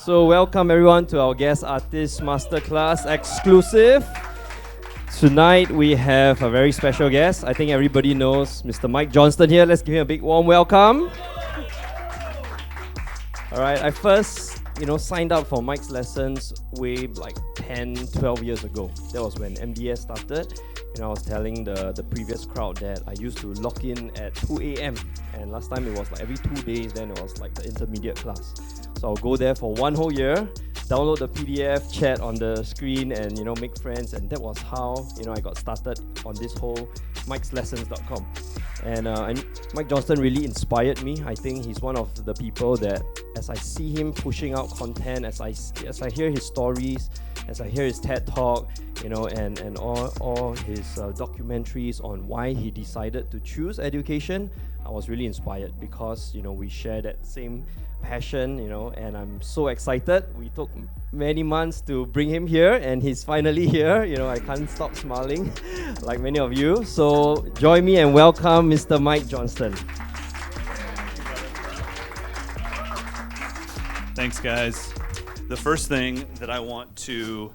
So welcome everyone to our guest artist masterclass exclusive. Tonight we have a very special guest. I think everybody knows Mr. Mike Johnston here. Let's give him a big warm welcome. All right, I first, signed up for Mike's lessons way like 10, 12 years ago. That was when MDS started. I was telling the previous crowd that I used to log in at 2 a.m. And last time it was like every 2 days, then it was like the intermediate class. So I'll go there for 1 whole year, download the PDF, chat on the screen, and make friends. And that was how I got started on this whole Mike'sLessons.com. And Mike Johnston really inspired me. I think he's one of the people that, as I see him pushing out content, as I hear his stories, as I hear his TED Talk, and all his documentaries on why he decided to choose education, I was really inspired because we share that same passion, and I'm so excited. We took many months to bring him here, and he's finally here. I can't stop smiling like many of you. So join me and welcome Mr. Mike Johnston. Thanks, guys. The first thing that I want to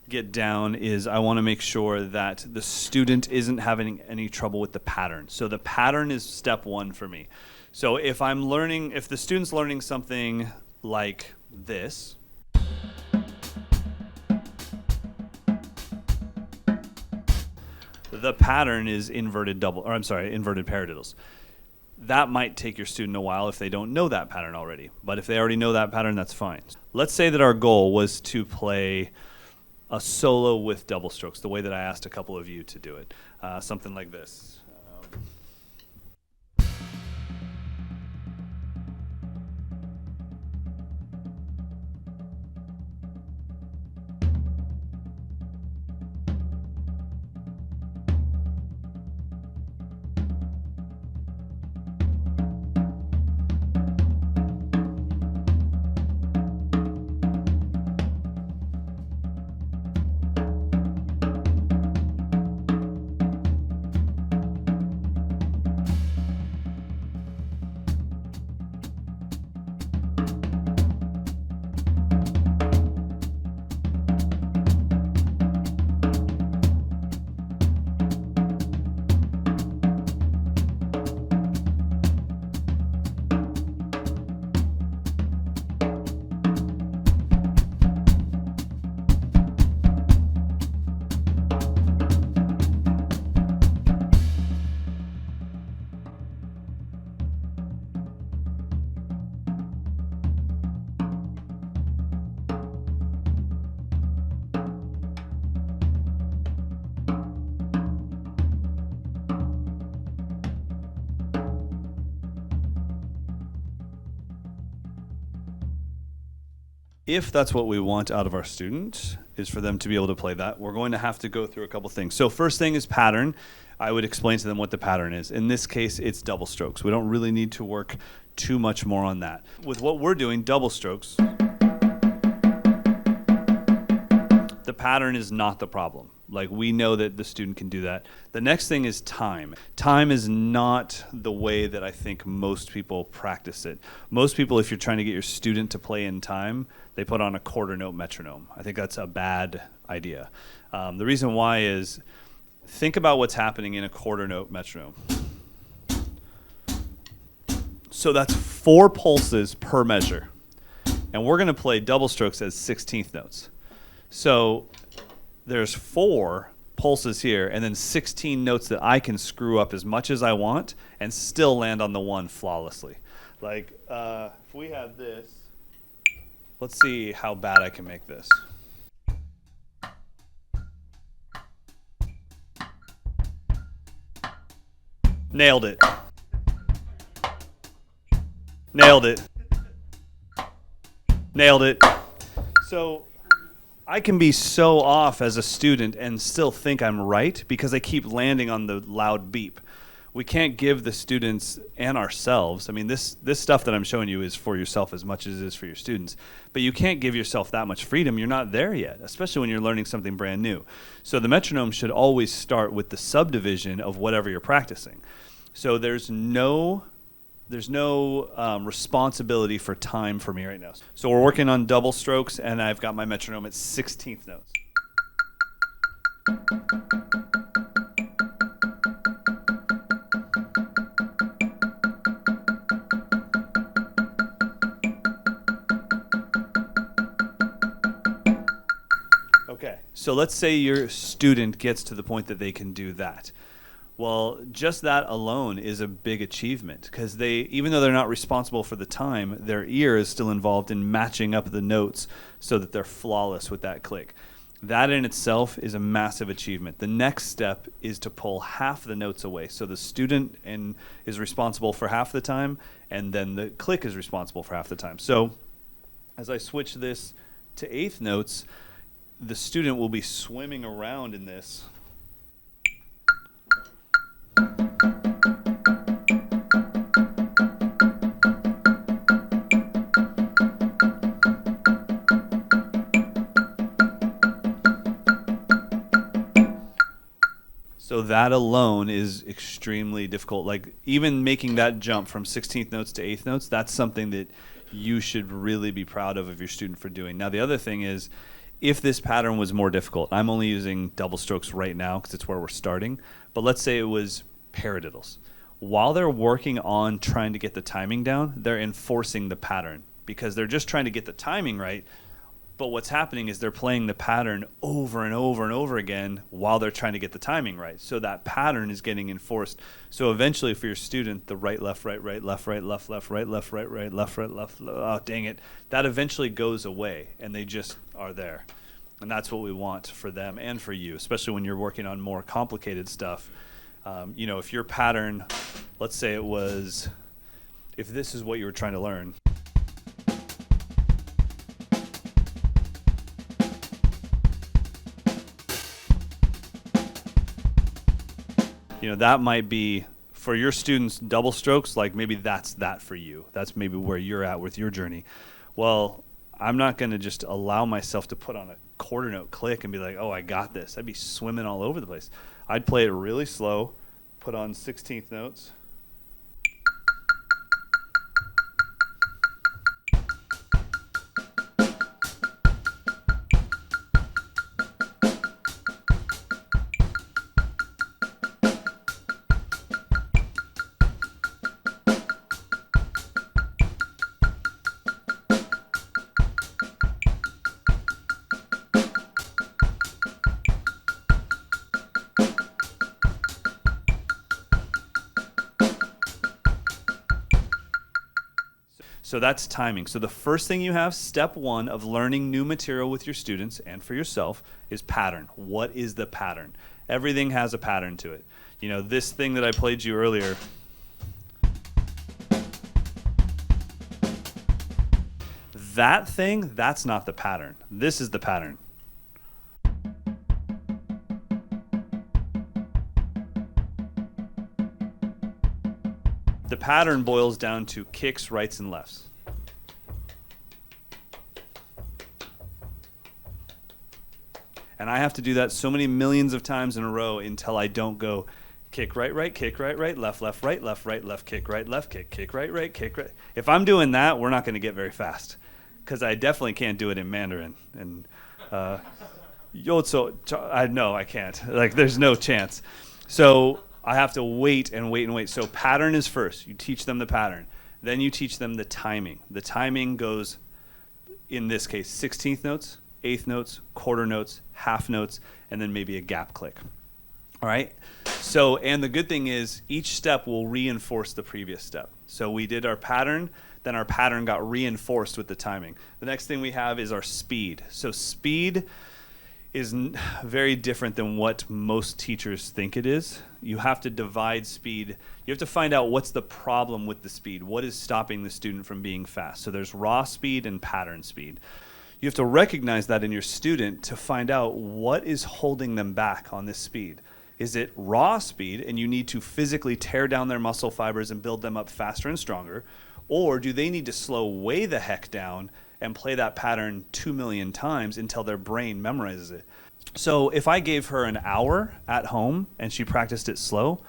get down is I want to make sure that the student isn't having any trouble with the pattern. So the pattern is step one for me. So if the student's learning something like this, the pattern is inverted paradiddles. That might take your student a while if they don't know that pattern already. But if they already know that pattern, that's fine. Let's say that our goal was to play a solo with double strokes, the way that I asked a couple of you to do it. Something like this. If that's what we want out of our student, is for them to be able to play that, we're going to have to go through a couple things. So first thing is pattern. I would explain to them what the pattern is. In this case, it's double strokes. We don't really need to work too much more on that. With what we're doing, double strokes, the pattern is not the problem. Like, we know that the student can do that. The next thing is time. Time is not the way that I think most people practice it. Most people, if you're trying to get your student to play in time, they put on a quarter note metronome. I think that's a bad idea. The reason why is, think about what's happening in a quarter note metronome. So that's 4 pulses per measure. And we're going to play double strokes as 16th notes. So there's 4 pulses here and then 16 notes that I can screw up as much as I want and still land on the one flawlessly. Like, if we had this, let's see how bad I can make this. Nailed it. Nailed it. Nailed it. So I can be so off as a student and still think I'm right because I keep landing on the loud beep. We can't give the students and ourselves, I mean, this stuff that I'm showing you is for yourself as much as it is for your students, but you can't give yourself that much freedom. You're not there yet, especially when you're learning something brand new. So the metronome should always start with the subdivision of whatever you're practicing. So there's no there's no responsibility for time for me right now. So we're working on double strokes, and I've got my metronome at 16th notes. Okay, so let's say your student gets to the point that they can do that. Well, just that alone is a big achievement, because even though they're not responsible for the time, their ear is still involved in matching up the notes so that they're flawless with that click. That in itself is a massive achievement. The next step is to pull half the notes away. So the student is responsible for half the time, and then the click is responsible for half the time. So as I switch this to eighth notes, the student will be swimming around in this. So that alone is extremely difficult. Like, even making that jump from 16th notes to 8th notes, that's something that you should really be proud of your student for doing. Now, the other thing is, if this pattern was more difficult, I'm only using double strokes right now because it's where we're starting, but let's say it was paradiddles. While they're working on trying to get the timing down, they're enforcing the pattern because they're just trying to get the timing right. But what's happening is they're playing the pattern over and over and over again while they're trying to get the timing right. So that pattern is getting enforced. So eventually for your student, the right, left, right, left, right, left, right, left, right, left, oh, dang it, that eventually goes away and they just are there. And that's what we want for them and for you, especially when you're working on more complicated stuff. If your pattern, let's say if this is what you were trying to learn, that might be, for your students, double strokes, like maybe that's that for you. That's maybe where you're at with your journey. Well, I'm not going to just allow myself to put on a quarter note click and be like, oh, I got this. I'd be swimming all over the place. I'd play it really slow, put on 16th notes. So that's timing. So the first thing you have, step one of learning new material with your students and for yourself, is pattern. What is the pattern? Everything has a pattern to it. This thing that I played you earlier, that thing, that's not the pattern. This is the pattern. The pattern boils down to kicks, rights, and lefts. And I have to do that so many millions of times in a row until I don't go kick, right, kick, right, left, right, left, kick, right, kick, right, kick, right. If I'm doing that, we're not going to get very fast because I definitely can't do it in Mandarin. And I can't. Like, there's no chance. So I have to wait and wait and wait. So pattern is first. You teach them the pattern. Then you teach them the timing. The timing goes, in this case, 16th notes, 8th notes, quarter notes, half notes, and then maybe a gap click. All right? So, and the good thing is each step will reinforce the previous step. So we did our pattern, then our pattern got reinforced with the timing. The next thing we have is our speed. So speed is very different than what most teachers think it is. You have to divide speed. You have to find out what's the problem with the speed. What is stopping the student from being fast? So there's raw speed and pattern speed. You have to recognize that in your student to find out what is holding them back on this speed. Is it raw speed and you need to physically tear down their muscle fibers and build them up faster and stronger? Or do they need to slow way the heck down and play that pattern 2 million times until their brain memorizes it? So if I gave her an hour at home and she practiced it slow,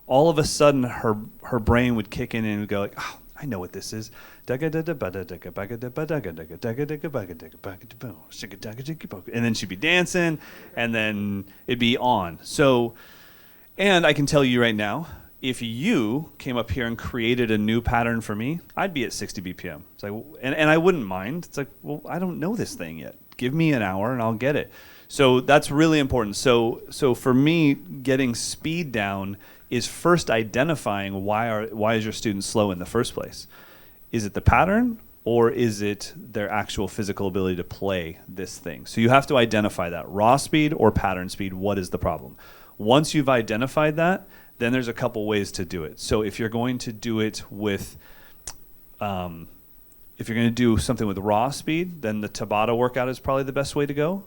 all of a sudden her brain would kick in and would go like, oh, I know what this is. And then she'd be dancing, and then it'd be on. So, and I can tell you right now, if you came up here and created a new pattern for me, I'd be at 60 BPM. It's like, and I wouldn't mind. It's like, well, I don't know this thing yet. Give me an hour and I'll get it. So that's really important. So for me, getting speed down is first identifying why is your student slow in the first place. Is it the pattern, or is it their actual physical ability to play this thing? So you have to identify that. Raw speed or pattern speed, what is the problem? Once you've identified that, then there's a couple ways to do it. So if you're going to do it with, if you're going to do something with raw speed, then the Tabata workout is probably the best way to go.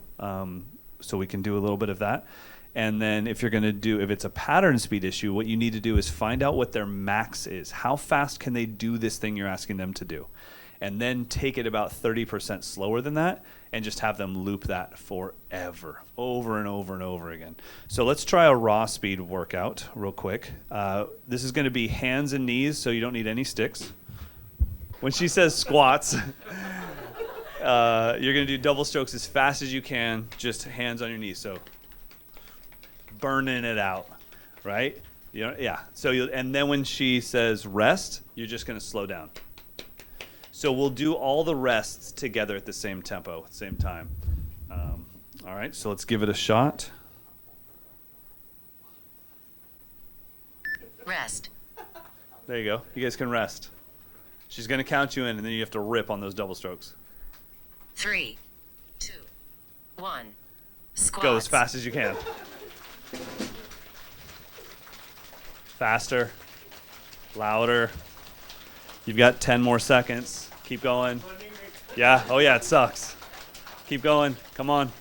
So we can do a little bit of that. And then if you're going to do, if it's a pattern speed issue, what you need to do is find out what their max is. How fast can they do this thing you're asking them to do? And then take it about 30% slower than that and just have them loop that forever, over and over and over again. So let's try a raw speed workout real quick. This is going to be hands and knees, so you don't need any sticks. When she says squats, you're going to do double strokes as fast as you can, just hands on your knees. So burning it out, right? You know, yeah. So and then when she says rest, you're just going to slow down. So we'll do all the rests together at the same tempo, at the same time. All right, so let's give it a shot. Rest. There you go. You guys can rest. She's going to count you in, and then you have to rip on those double strokes. 3, 2, 1. Squats. Go as fast as you can. Faster. Louder. You've got 10 more seconds. Keep going. Yeah. Oh, yeah, it sucks. Keep going. Come on.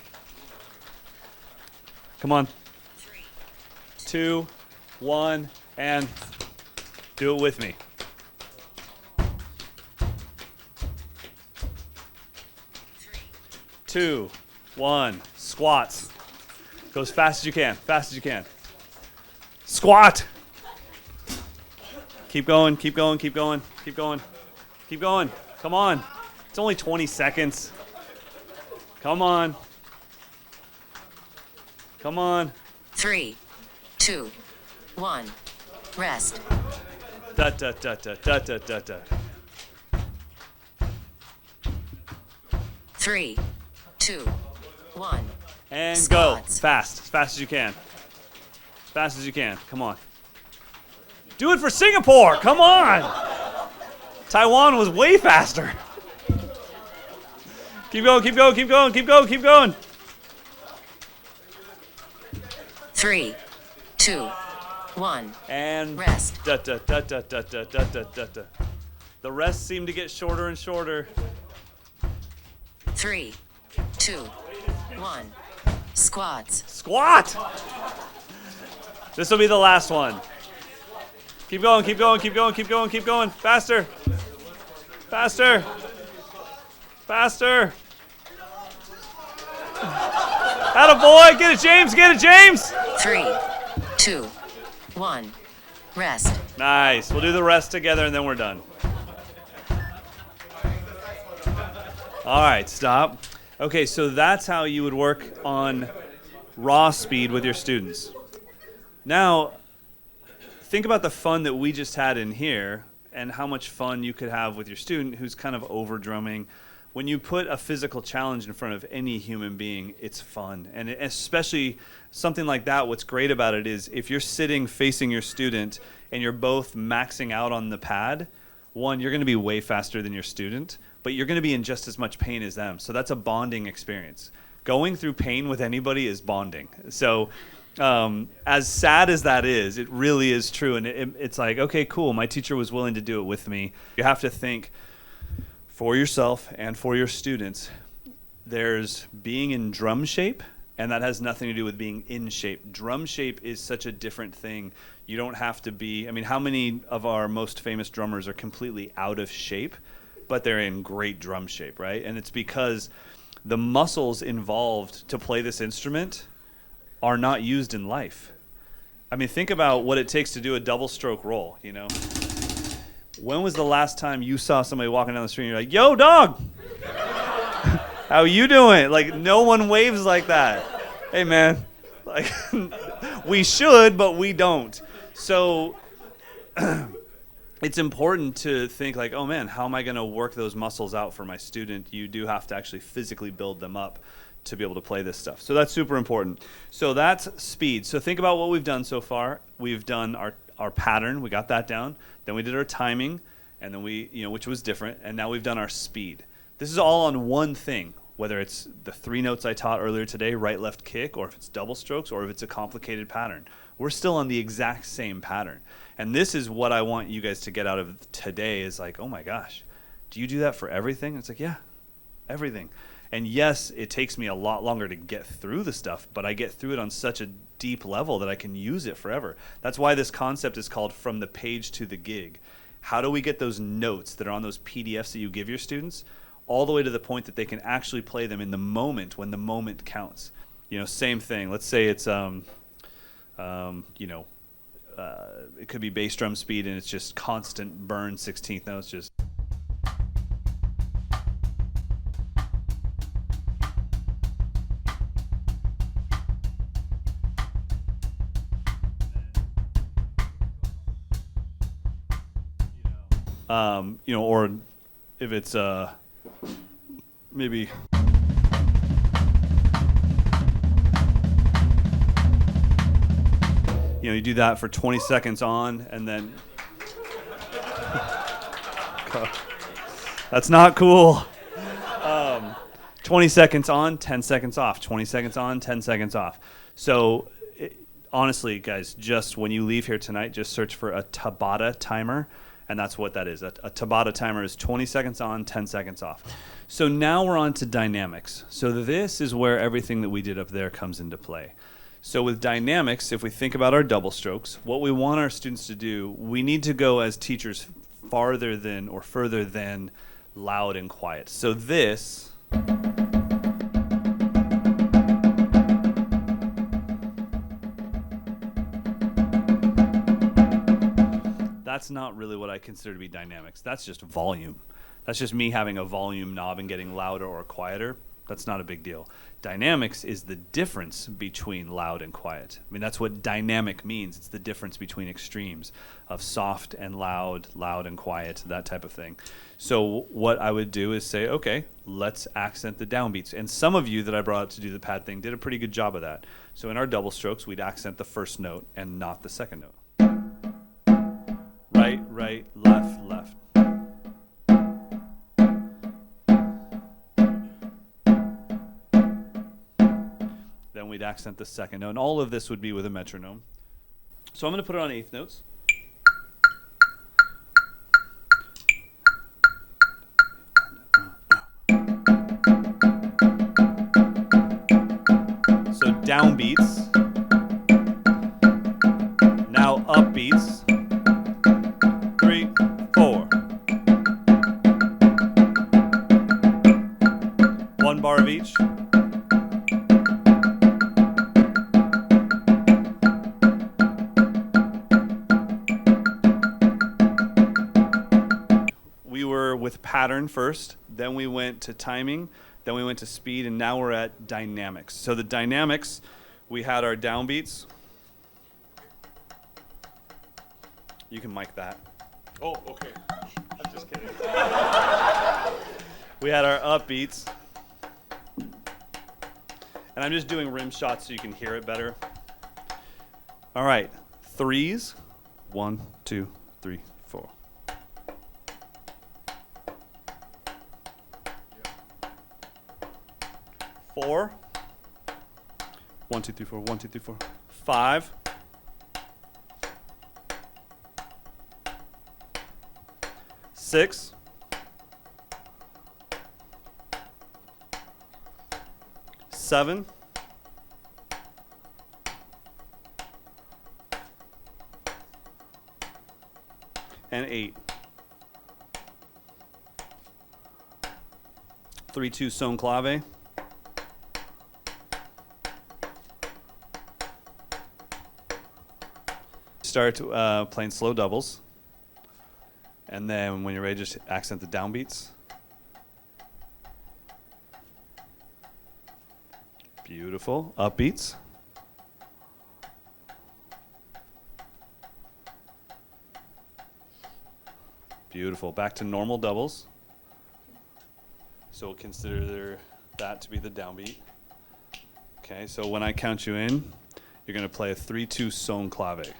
Come on. 3, 2, 1, and do it with me. 3, 2, 1. Squats. Go as fast as you can. Fast as you can. Squat. Keep going. Keep going. Keep going. Keep going. Keep going. Come on. It's only 20 seconds. Come on. Come on. 3, 2, 1. Rest. Da da da da da da da da. 3, 2, 1. And Squats. go. Fast. As fast as you can. As fast as you can. Come on. Do it for Singapore. Come on. Taiwan was way faster. Keep going, keep going, keep going, keep going, keep going. 3, 2, 1. And Rest. Da, da, da, da, da, da, da, da, da, da. The rests seem to get shorter and shorter. 3, 2, 1. Squats. Squat! This will be the last one. Keep going, keep going, keep going, keep going, keep going. Faster. Faster. Faster. Attaboy. Get it, James. Get it, James. 3, 2, 1. Rest. Nice. We'll do the rest together and then we're done. All right, stop. Okay, so that's how you would work on raw speed with your students. Now, think about the fun that we just had in here and how much fun you could have with your student who's kind of over drumming. When you put a physical challenge in front of any human being, it's fun. And especially something like that, what's great about it is if you're sitting facing your student and you're both maxing out on the pad, one, you're going to be way faster than your student, but you're going to be in just as much pain as them. So that's a bonding experience. Going through pain with anybody is bonding. So as sad as that is, it really is true. And it's like, okay, cool. My teacher was willing to do it with me. You have to think for yourself and for your students, there's being in drum shape, and that has nothing to do with being in shape. Drum shape is such a different thing. You don't have to be, I mean, how many of our most famous drummers are completely out of shape, but they're in great drum shape, right? And it's because the muscles involved to play this instrument are not used in life. I mean, think about what it takes to do a double stroke roll, you know? When was the last time you saw somebody walking down the street and you're like, yo, dog, how you doing? Like, no one waves like that. Hey, man. Like, we should, but we don't. So it's important to think like, oh, man, how am I going to work those muscles out for my student? You do have to actually physically build them up to be able to play this stuff. So that's super important. So that's speed. So think about what we've done so far. We've done our pattern. We got that down. Then we did our timing, and then we, which was different. And now we've done our speed. This is all on one thing, whether it's the 3 notes I taught earlier today, right, left, kick, or if it's double strokes, or if it's a complicated pattern. We're still on the exact same pattern. And this is what I want you guys to get out of today is like, oh my gosh, do you do that for everything? It's like, yeah, everything. And yes, it takes me a lot longer to get through the stuff, but I get through it on such a deep level that I can use it forever. That's why this concept is called from the page to the gig. How do we get those notes that are on those PDFs that you give your students all the way to the point that they can actually play them in the moment when the moment counts? Same thing. Let's say it's, it could be bass drum speed and it's just constant burn 16th notes, just. Or if it's maybe you do that for 20 seconds on and then that's not cool. 20 seconds on, 10 seconds off, 20 seconds on, 10 seconds off. So honestly, guys, just when you leave here tonight, just search for a Tabata timer. And that's what that is. A Tabata timer is 20 seconds on, 10 seconds off. So now we're on to dynamics. So this is where everything that we did up there comes into play. So with dynamics, if we think about our double strokes, what we want our students to do, we need to go as teachers farther than or further than loud and quiet. So this that's not really what I consider to be dynamics. That's just volume. That's just me having a volume knob and getting louder or quieter. That's not a big deal. Dynamics is the difference between loud and quiet. I mean, that's what dynamic means. It's the difference between extremes of soft and loud, loud and quiet, that type of thing. So what I would do is say, okay, let's accent the downbeats. And some of you that I brought up to do the pad thing did a pretty good job of that. So in our double strokes, we'd accent the first note and not the second note. Right, right, left, left. Then we'd accent the second note. And all of this would be with a metronome. So I'm going to put it on eighth notes. So downbeats. Now upbeats. 3, 4. 1 bar of each. We were with pattern first, then we went to timing, then we went to speed, and now we're at dynamics. So the dynamics, we had our downbeats. You can mic that. Oh, okay. I'm just kidding. We had our upbeats. And I'm just doing rim shots so you can hear it better. All right, threes. 1, 2, 3, 4. Four. 1, 2, 3, 4. 1, 2, 3, 4. 5. 6. 7. 8. 3/2 son clave. start playing slow doubles. And then when you're ready, just accent the downbeats. Beautiful. Upbeats. Beautiful. Back to normal doubles. So we'll consider that to be the downbeat. Okay, so when I count you in, you're going to play a 3-2 son clave.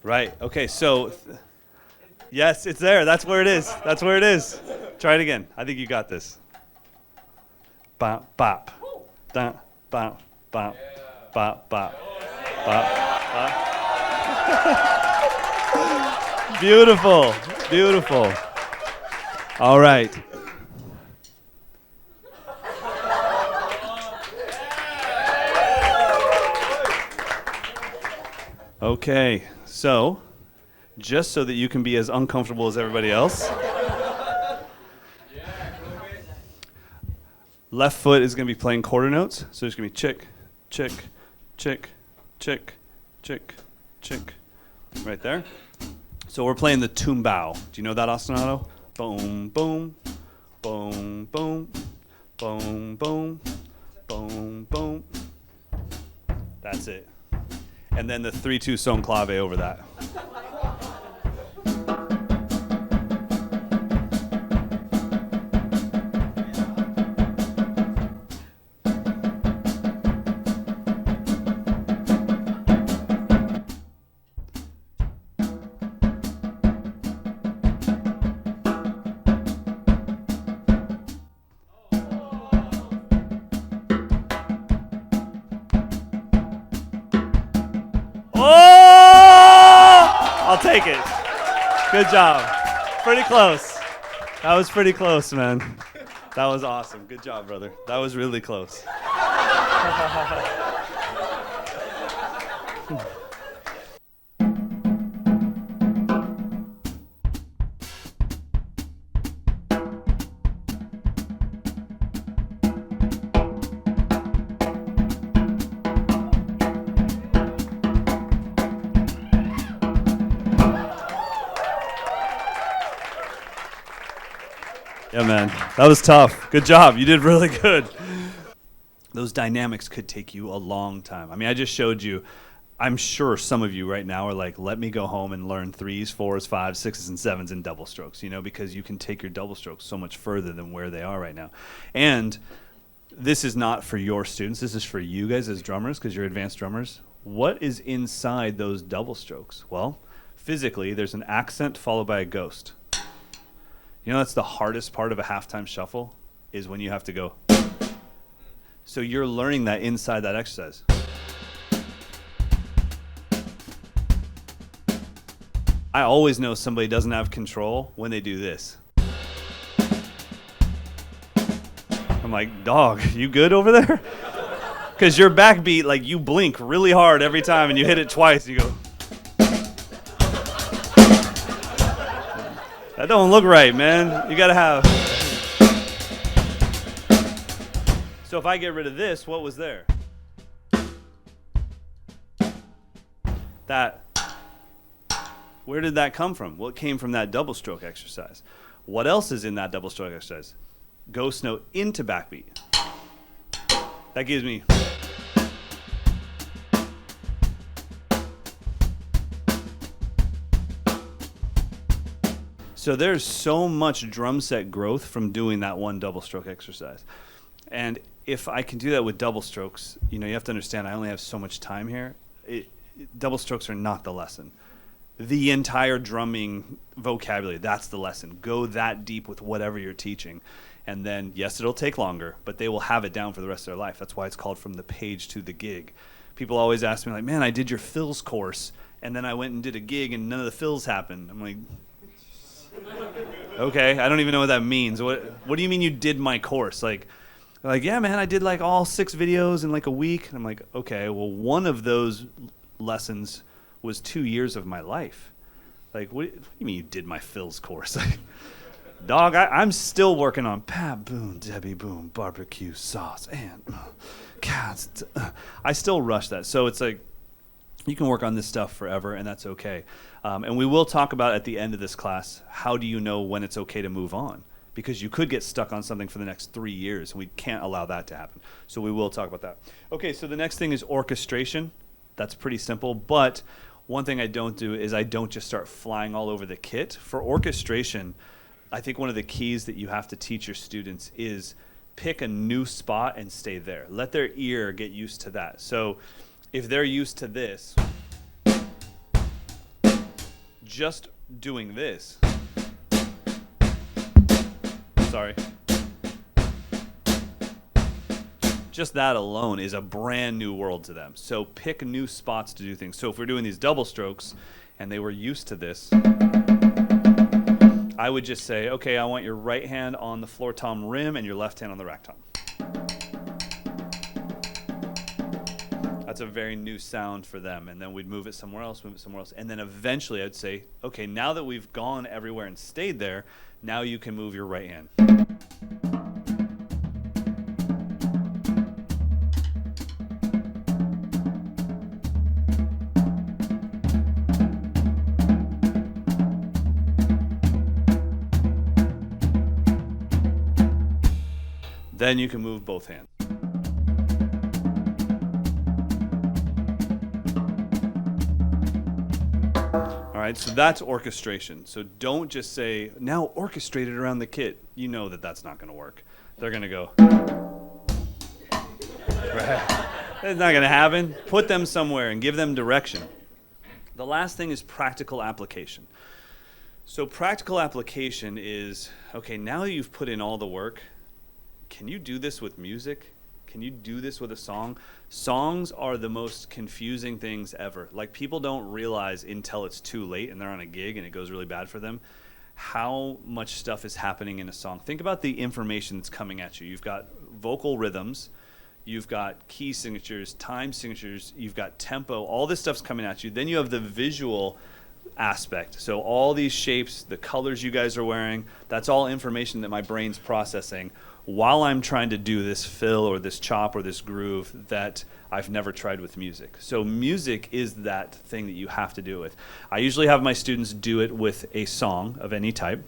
Right. Okay, so yes, it's there. That's where it is. That's where it is. Try it again. I think you got this. Bop, bop. Da, bop, bop, bop, bop, bop, bop. Beautiful. Beautiful. All right. Okay, so just so that you can be as uncomfortable as everybody else, left foot is going to be playing quarter notes. So it's going to be chick, chick, chick, chick, chick, chick, right there. So we're playing the tumbao. Do you know that ostinato? Boom, boom, boom, boom, boom, boom, boom, boom. That's it. And then the 3-2 son clave over that. I'll take it. Good job. Pretty close. That was pretty close, man. That was awesome. Good job, brother. That was really close. Yeah, man. That was tough. Good job. You did really good. Those dynamics could take you a long time. I mean, I just showed you. I'm sure some of you right now are like, let me go home and learn 3s, 4s, 5s, 6s, and 7s in double strokes, because you can take your double strokes so much further than where they are right now. And this is not for your students. This is for you guys as drummers, because you're advanced drummers. What is inside those double strokes? Well, physically, there's an accent followed by a ghost. That's the hardest part of a halftime shuffle, is when you have to go. So you're learning that inside that exercise. I always know somebody doesn't have control when they do this. I'm like, dog, you good over there? Because your backbeat, like, you blink really hard every time and you hit it twice and you go. That don't look right, man. You gotta have. So if I get rid of this, what was there? That. Where did that come from? Well, it came from that double stroke exercise. What else is in that double stroke exercise? Ghost note into backbeat. That gives me. So there's so much drum set growth from doing that one double stroke exercise. And if I can do that with double strokes, you have to understand I only have so much time here. Double strokes are not the lesson. The entire drumming vocabulary, that's the lesson. Go that deep with whatever you're teaching. And then, yes, it'll take longer, but they will have it down for the rest of their life. That's why it's called from the page to the gig. People always ask me, like, man, I did your fills course, and then I went and did a gig, and none of the fills happened. I'm like, okay, I don't even know what that means. What do you mean you did my course? Like, yeah, man, I did like all 6 videos in like a week. And I'm like, okay, well, one of those lessons was 2 years of my life. Like, what do you mean you did my fills course? Dog, I'm still working on Pat Boone, Debbie Boone, barbecue sauce, and cats. I still rush that. So it's like, you can work on this stuff forever, and that's okay. And we will talk about at the end of this class, how do you know when it's okay to move on? Because you could get stuck on something for the next 3 years, and we can't allow that to happen. So we will talk about that. Okay, so the next thing is orchestration. That's pretty simple, but one thing I don't do is I don't just start flying all over the kit. For orchestration, I think one of the keys that you have to teach your students is pick a new spot and stay there. Let their ear get used to that. So if they're used to this, just doing this, sorry, just that alone is a brand new world to them. So pick new spots to do things. So if we're doing these double strokes and they were used to this, I would just say, okay, I want your right hand on the floor tom rim and your left hand on the rack tom. That's a very new sound for them. And then we'd move it somewhere else, And then eventually I'd say, okay, now that we've gone everywhere and stayed there, now you can move your right hand. Then you can move both hands. All right, so that's orchestration. So don't just say, now orchestrate it around the kit. You know that that's not going to work. They're going to go, right? It's not going to happen. Put them somewhere and give them direction. The last thing is practical application. So practical application is, okay, now you've put in all the work, can you do this with music? Can you do this with a song? Songs are the most confusing things ever. Like, people don't realize until it's too late and they're on a gig and it goes really bad for them, how much stuff is happening in a song. Think about the information that's coming at you. You've got vocal rhythms, you've got key signatures, time signatures, you've got tempo, all this stuff's coming at you. Then you have the visual aspect. So all these shapes, the colors you guys are wearing, that's all information that my brain's processing while I'm trying to do this fill or this chop or this groove that I've never tried with music. So music is that thing that you have to do with. I usually have my students do it with a song of any type.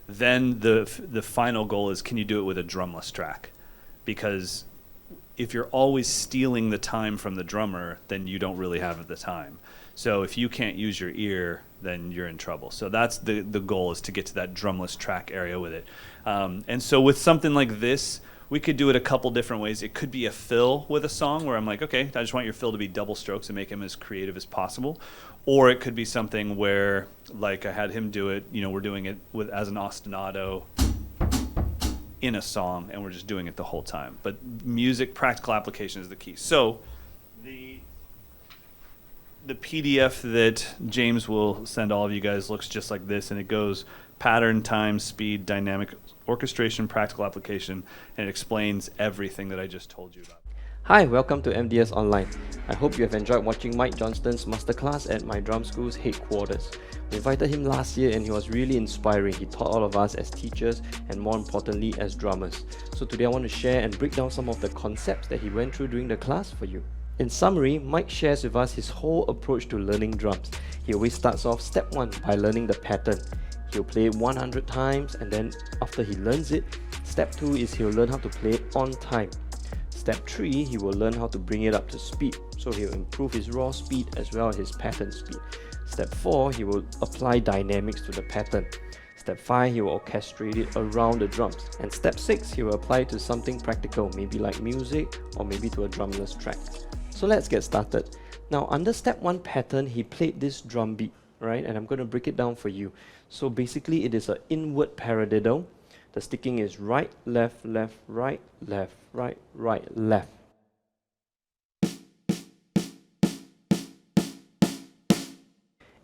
Then the final goal is, can you do it with a drumless track? Because if you're always stealing the time from the drummer, then you don't really have the time. So if you can't use your ear, then you're in trouble. So that's the goal, is to get to that drumless track area with it. And so with something like this, we could do it a couple different ways. It could be a fill with a song where I'm like, okay, I just want your fill to be double strokes and make him as creative as possible. Or it could be something where, like I had him do it, we're doing it with as an ostinato in a song, and we're just doing it the whole time. But music, practical application is the key. So the PDF that James will send all of you guys looks just like this, and it goes pattern, time, speed, dynamic, orchestration, practical application, and it explains everything that I just told you about. Hi, welcome to MDS Online. I hope you have enjoyed watching Mike Johnston's masterclass at my drum school's headquarters. We invited him last year and he was really inspiring. He taught all of us as teachers and, more importantly, as drummers. So today I want to share and break down some of the concepts that he went through during the class for you. In summary, Mike shares with us his whole approach to learning drums. He always starts off step 1 by learning the pattern. He'll play it 100 times, and then after he learns it, step 2 is he'll learn how to play it on time. Step 3, he will learn how to bring it up to speed, so he'll improve his raw speed as well as his pattern speed. Step 4, he will apply dynamics to the pattern. Step 5, he will orchestrate it around the drums. And step 6, he will apply it to something practical, maybe like music or maybe to a drumless track. So let's get started. Now, under step 1 pattern, he played this drum beat, right? And I'm going to break it down for you. So basically, it is an inward paradiddle. The sticking is right, left, left, right, left, right, right, left.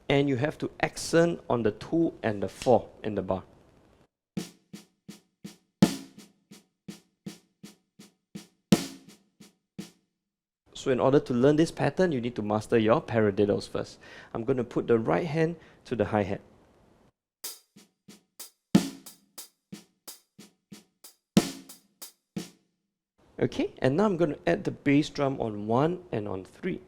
And you have to accent on the 2 and the 4 in the bar. So in order to learn this pattern, you need to master your paradiddles first. I'm going to put the right hand to the hi-hat. Okay, and now I'm going to add the bass drum on 1 and on 3.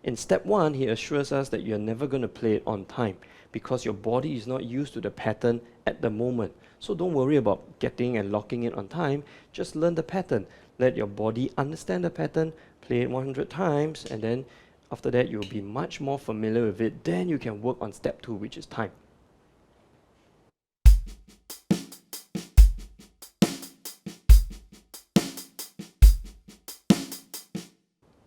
In step 1, he assures us that you're never going to play it on time because your body is not used to the pattern at the moment. So don't worry about getting and locking it on time, just learn the pattern. Let your body understand the pattern, play it 100 times, and then after that you'll be much more familiar with it. Then you can work on step 2, which is time.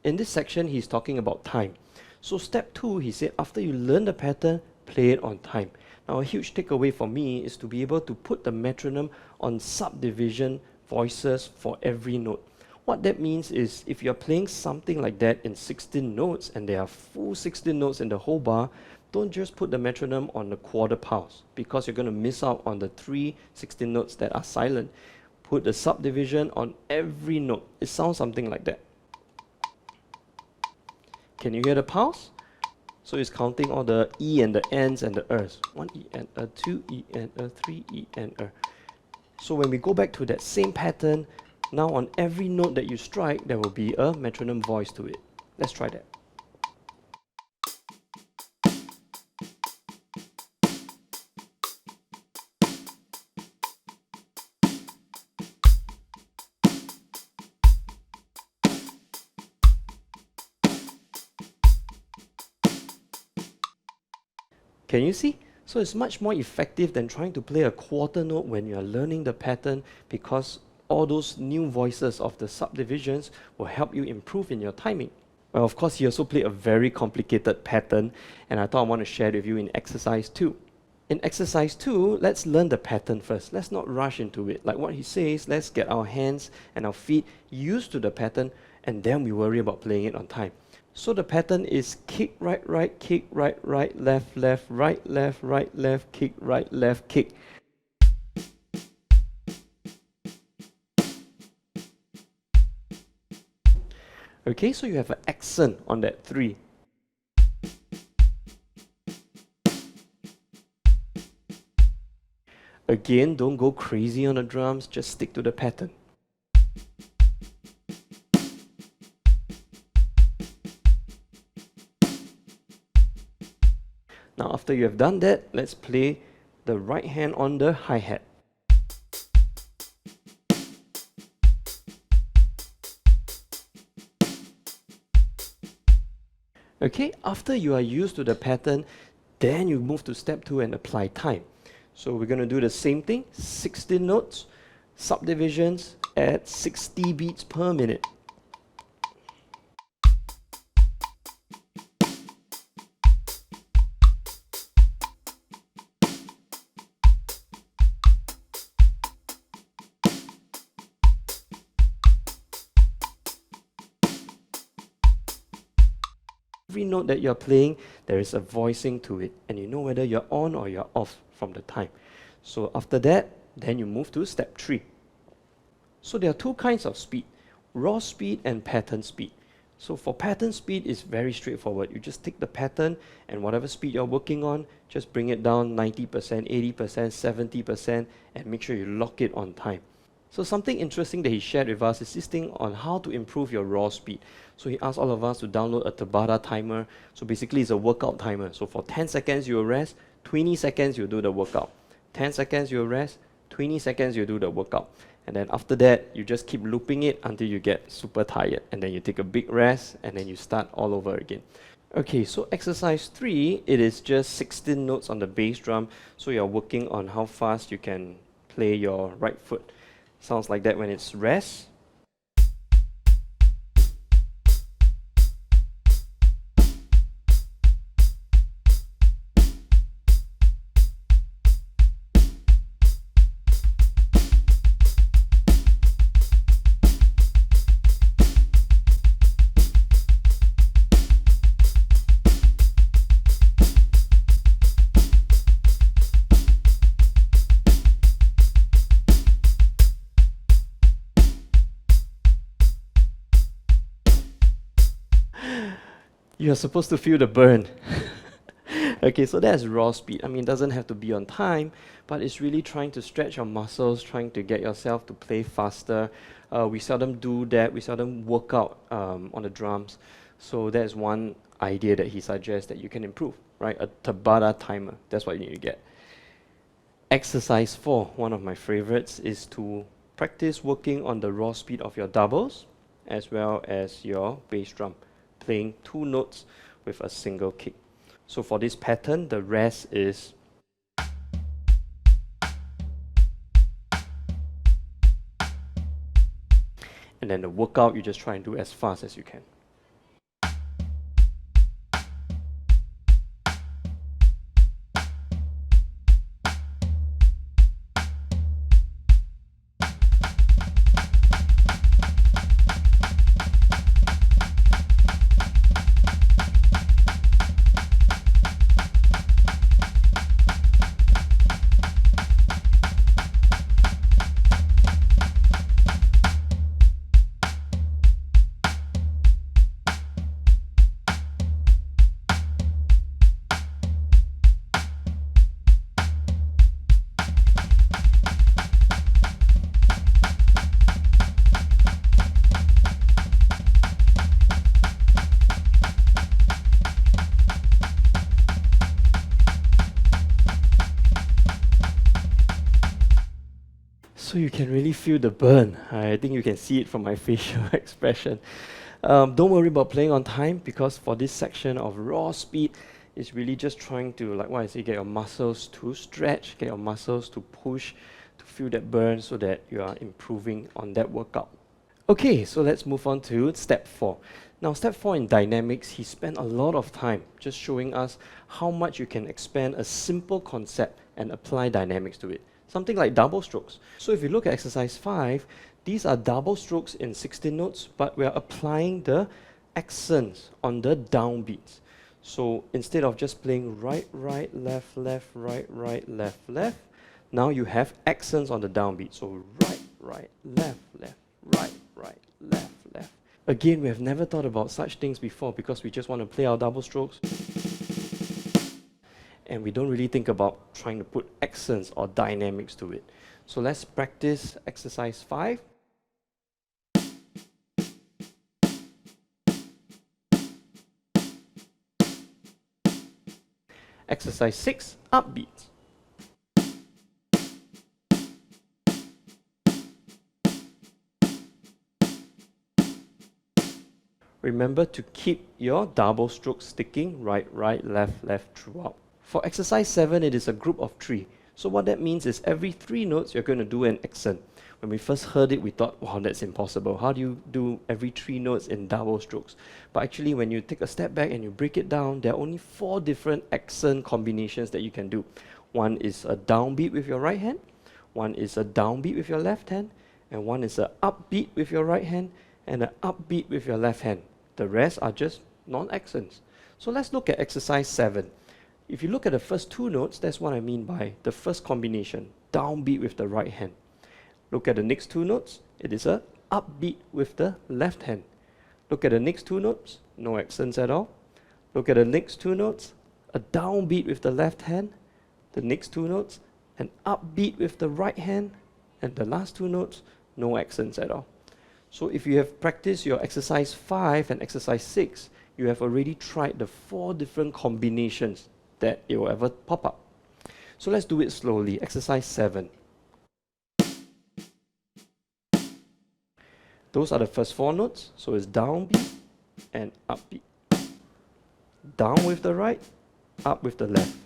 In this section, he's talking about time. So step 2, he said, after you learn the pattern, play it on time. Now, a huge takeaway for me is to be able to put the metronome on subdivision voices for every note. What that means is, if you're playing something like that in 16 notes, and there are full 16 notes in the whole bar, don't just put the metronome on the quarter pulse, because you're going to miss out on the 3 16 notes that are silent. Put the subdivision on every note. It sounds something like that. Can you hear the pulse? So it's counting all the E and the N's and the R's. 1 E and a, 2 E and a, 3 E and a. So when we go back to that same pattern, now on every note that you strike, there will be a metronome voice to it. Let's try that. Can you see? So it's much more effective than trying to play a quarter note when you are learning the pattern, because all those new voices of the subdivisions will help you improve in your timing. Well, of course, he also played a very complicated pattern, and I thought I want to share it with you in exercise 2. In exercise 2, let's learn the pattern first. Let's not rush into it. Like what he says, let's get our hands and our feet used to the pattern, and then we worry about playing it on time. So the pattern is kick, right, right, kick, right, right, left, left, right, left, kick, right, left, kick. Okay, so you have an accent on that 3. Again, don't go crazy on the drums, just stick to the pattern. Now after you have done that, let's play the right hand on the hi-hat. Okay, after you are used to the pattern, then you move to step 2 and apply time. So we're going to do the same thing, 16 notes, subdivisions at 60 beats per minute. Every note that you're playing, there is a voicing to it, and you know whether you're on or you're off from the time. So after that, then you move to step 3. So there are 2 kinds of speed, raw speed and pattern speed. So for pattern speed, it's very straightforward. You just take the pattern and whatever speed you're working on, just bring it down 90%, 80%, 70%, and make sure you lock it on time. So something interesting that he shared with us is this thing on how to improve your raw speed. So he asked all of us to download a Tabata timer. So basically it's a workout timer. So for 10 seconds you will rest, 20 seconds you do the workout. 10 seconds you will rest, 20 seconds you do the workout. And then after that, you just keep looping it until you get super tired. And then you take a big rest and then you start all over again. Okay, so exercise 3, it is just 16 notes on the bass drum. So you're working on how fast you can play your right foot. Sounds like that when it's rest. You're supposed to feel the burn. Okay, so that's raw speed. I mean, it doesn't have to be on time, but it's really trying to stretch your muscles, trying to get yourself to play faster. We seldom do that. We seldom work out on the drums. So that's one idea that he suggests that you can improve, right? A Tabata timer. That's what you need to get. Exercise 4, one of my favorites, is to practice working on the raw speed of your doubles as well as your bass drum, playing 2 notes with a single kick. So for this pattern, the rest is and then the workout you just try and do as fast as you can. So you can really feel the burn. I think you can see it from my facial expression. Don't worry about playing on time, because for this section of raw speed, it's really just trying to, like what I say, get your muscles to stretch, get your muscles to push, to feel that burn so that you are improving on that workout. Okay, so let's move on to step 4. Now, step 4 in dynamics, he spent a lot of time just showing us how much you can expand a simple concept and apply dynamics to it. Something like double strokes. So if you look at exercise 5, these are double strokes in 16 notes, but we are applying the accents on the downbeats. So instead of just playing right, right, left, left, right, right, left, left, now you have accents on the downbeat. So right, right, left, left, right, right, left, left. Again, we have never thought about such things before because we just want to play our double strokes. And we don't really think about trying to put accents or dynamics to it. So let's practice exercise 5. Exercise 6, upbeats. Remember to keep your double strokes sticking, right, right, left, left throughout. For exercise 7, it is a group of 3. So what that means is every 3 notes, you're going to do an accent. When we first heard it, we thought, wow, that's impossible. How do you do every 3 notes in double strokes? But actually, when you take a step back and you break it down, there are only 4 different accent combinations that you can do. One is a downbeat with your right hand, one is a downbeat with your left hand, and one is an upbeat with your right hand, and an upbeat with your left hand. The rest are just non-accents. So let's look at exercise 7. If you look at the first 2 notes, that's what I mean by the first combination, downbeat with the right hand. Look at the next 2 notes, it is a upbeat with the left hand. Look at the next 2 notes, no accents at all. Look at the next 2 notes, a downbeat with the left hand. The next 2 notes, an upbeat with the right hand. And the last 2 notes, no accents at all. So if you have practiced your exercise 5 and exercise 6, you have already tried the 4 different combinations that it will ever pop up. So let's do it slowly. Exercise 7. Those are the first 4 notes. So it's downbeat and upbeat. Down with the right, up with the left.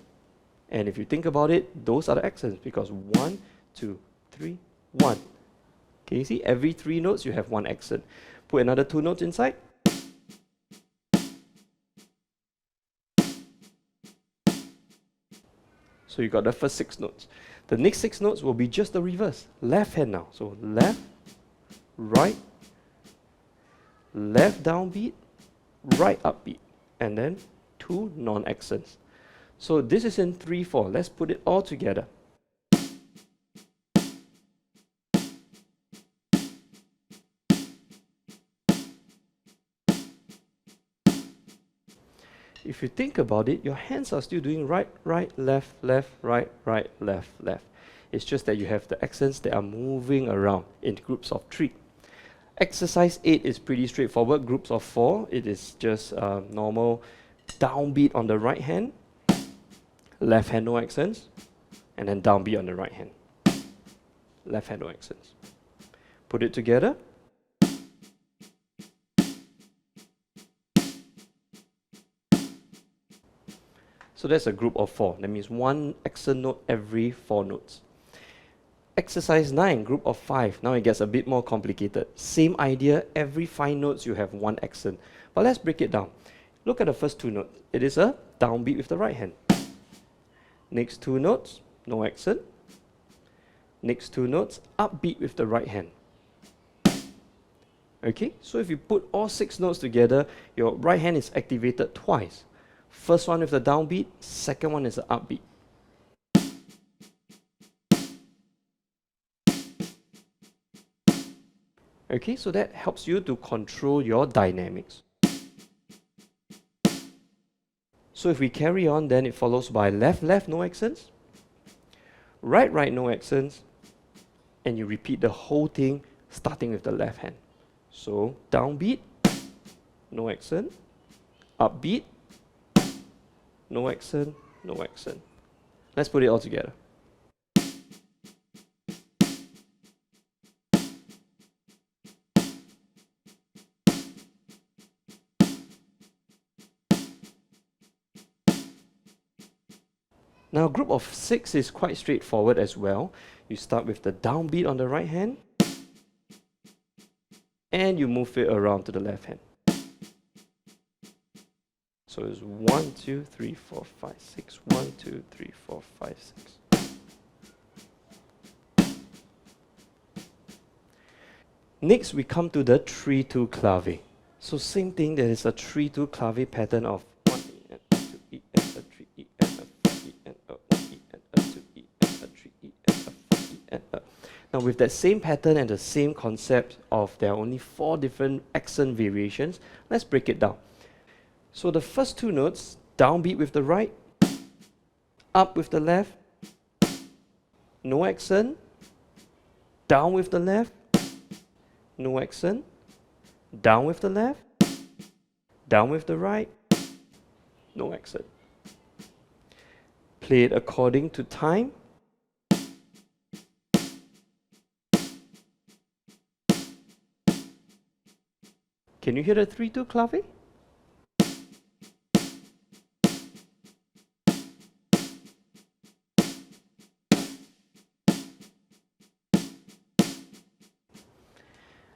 And if you think about it, those are the accents because 1, 2, 3, 1. Can you see? Every 3 notes you have 1 accent. Put another 2 notes inside. So you got the first 6 notes. The next 6 notes will be just the reverse. Left hand now. So left, right, left downbeat, right upbeat. And then 2 non-accents. So this is in 3/4. Let's put it all together. if you think about it, your hands are still doing right, right, left, left, right, right, left, left. It's just that you have the accents that are moving around in groups of 3. Exercise 8 is pretty straightforward. Groups of 4, it is just normal downbeat on the right hand, left hand no accents, and then downbeat on the right hand. Left hand no accents. Put it together. So that's a group of 4. That means 1 accent note every 4 notes. Exercise 9, group of 5. Now it gets a bit more complicated. Same idea, every 5 notes you have 1 accent. But let's break it down. Look at the first 2 notes. It is a downbeat with the right hand. Next 2 notes, no accent. Next 2 notes, upbeat with the right hand. Okay, so if you put all 6 notes together, your right hand is activated twice. First one with the downbeat, second one is the upbeat. Okay, so that helps you to control your dynamics. So if we carry on, then it follows by left, left, no accents. Right, right, no accents. And you repeat the whole thing starting with the left hand. So downbeat, no accent. Upbeat, no accent, no accent. Let's put it all together. Now, group of 6 is quite straightforward as well. You start with the downbeat on the right hand, and you move it around to the left hand. So it's 1, 2, 3, 4, 5, 6. 1, 2, 3, 4, 5, 6. Next, we come to the 3-2 clave. So same thing, there is a 3-2 clave pattern of 1 E and a 2 E and a 3 E and a 4 E and a 1 E and a 2 E and a 3 E and a 4 E and a. Now with that same pattern and the same concept of there are only 4 different accent variations, let's break it down. So the first 2 notes, downbeat with the right, up with the left, no accent, down with the left, no accent, down with the left, down with the right, no accent. Play it according to time. Can you hear the 3-2 clave?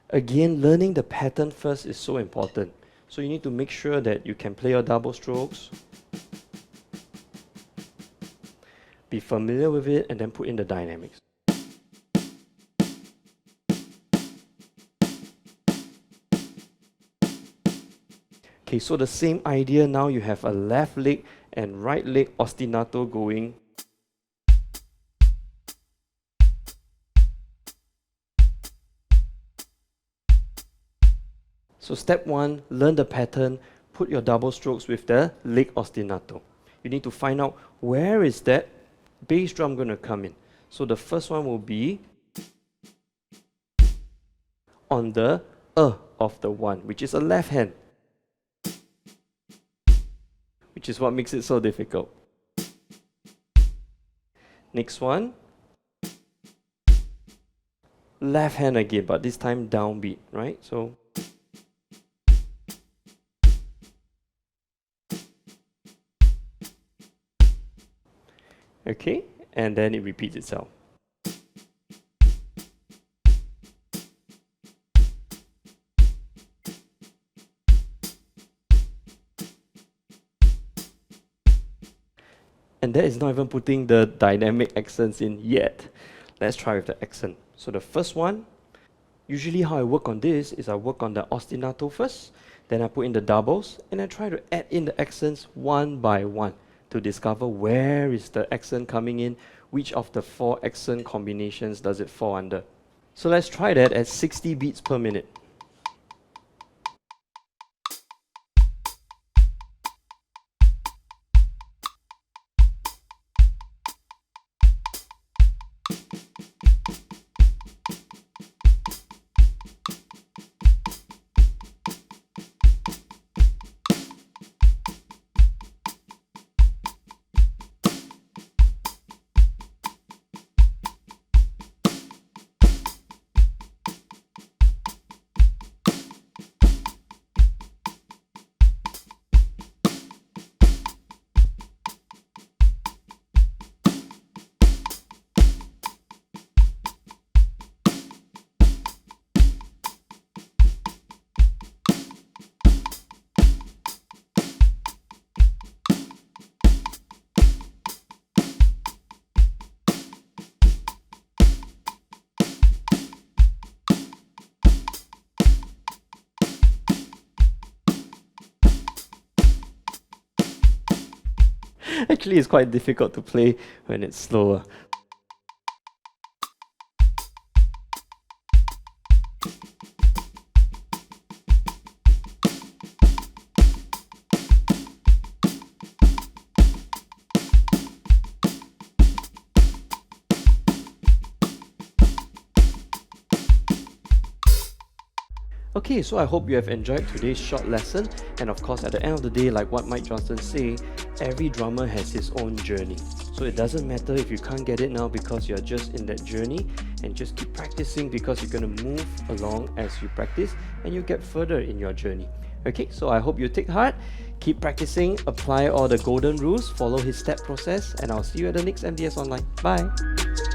Again, learning the pattern first is so important. So you need to make sure that you can play your double strokes, be familiar with it, and then put in the dynamics. Okay, so the same idea now, you have a left leg and right leg ostinato going. So step 1, learn the pattern, put your double strokes with the leg ostinato. You need to find out where is that bass drum going to come in. So the first one will be on the of the 1, which is a left hand, which is what makes it so difficult. Next one, left hand again, but this time downbeat, right? So okay, and then it repeats itself. And that is not even putting the dynamic accents in yet. Let's try with the accent. So the first one, usually how I work on this is I work on the ostinato first, then I put in the doubles, and I try to add in the accents one by one to discover where is the accent coming in, which of the 4 accent combinations does it fall under. So let's try that at 60 beats per minute. Actually, it's quite difficult to play when it's slower. Okay, so I hope you have enjoyed today's short lesson, and of course at the end of the day, like what Mike Johnston say, every drummer has his own journey. So it doesn't matter if you can't get it now because you're just in that journey, and just keep practicing because you're going to move along as you practice and you get further in your journey. Okay, so I hope you take heart, keep practicing, apply all the golden rules, follow his step process, and I'll see you at the next MDS Online. Bye!